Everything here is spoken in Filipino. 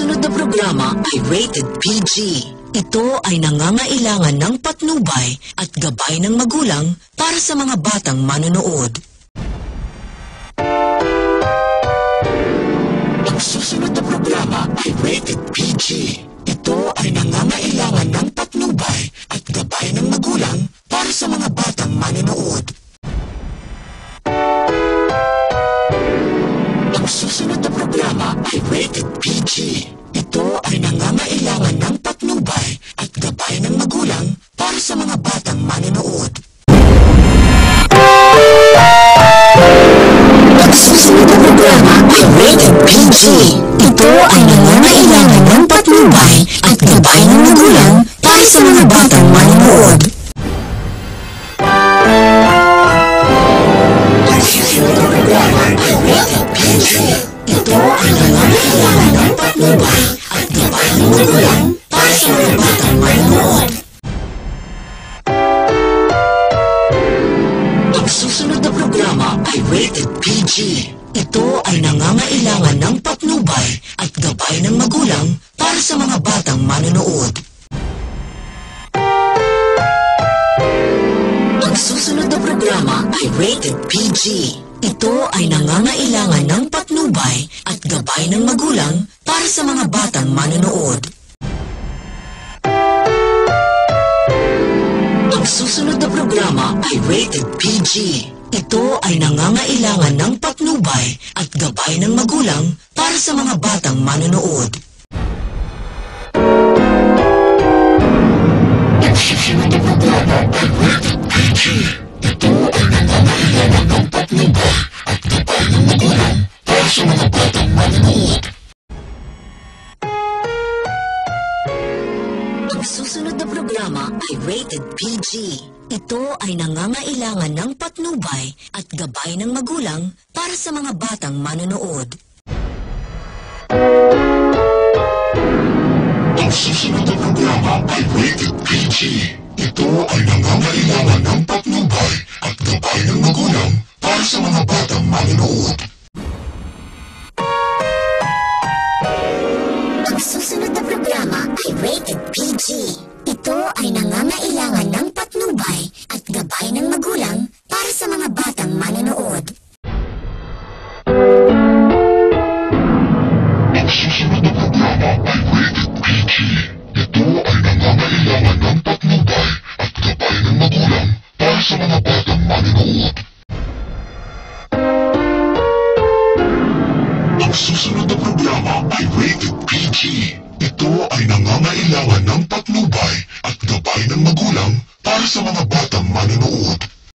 susunod na programa ay rated PG. Ito ay nangangailangan ng patnubay at gabay ng magulang para sa mga batang manonood. Ang susunod na programa ay rated PG. Ito ay nangangailangan ng patnubay at gabay ng magulang para sa mga batang manonood. Ang susunod na programa ay rated PG. Ito ay nangangailangan ng patnubay at gabay ng magulang para sa mga batang manonood. Ang susunod na programa ay rated PG. Ito ay nangangailangan ng patnubay at gabay ng magulang para sa mga batang manonood. Ang susunod na programa ay rated PG. Ito ay nangangailangan ng patnubay at gabay ng magulang para sa mga batang manonood. Ang susunod na programa ay rated PG. Ito ay nangangailangan ng patnubay at gabay ng magulang para sa mga batang manonood. Ang susunod na programa ay rated PG. Ito ay nangangailangan ng patnubay at gabay ng magulang para sa mga batang manonood. Ang susunod na programa ay rated PG. Ito ay nangangailangan ng patnubay at gabay ng magulang para sa mga batang manonood. Ang susunod na programa ay rated PG. Ito ay nangangailangan ng patnubay at gabay ng magulang para sa mga batang manonood. Ang susunod na programa ay rated PG. Ito ay nangangailangan ng patnubay at gabay ng magulang para sa mga batang manonood. Ang susunod na programa ay rated PG. Ito ay nangangailangan ng patnubay at gabay ng magulang para sa mga batang manonood. Ang susunod na programa ay rated PG. Ito ay nangangailangan ng patnubay at gabay ng magulang para sa mga batang manonood. Ang susunod na programa ay rated PG. Ito ay nangangailangan ng patnubay at gabay ng magulang para sa mga batang manonood. Ang susunod na programa ay rated PG. Ito ay nangangailangan ng patnubay at gabay ng magulang para sa mga batang manonood.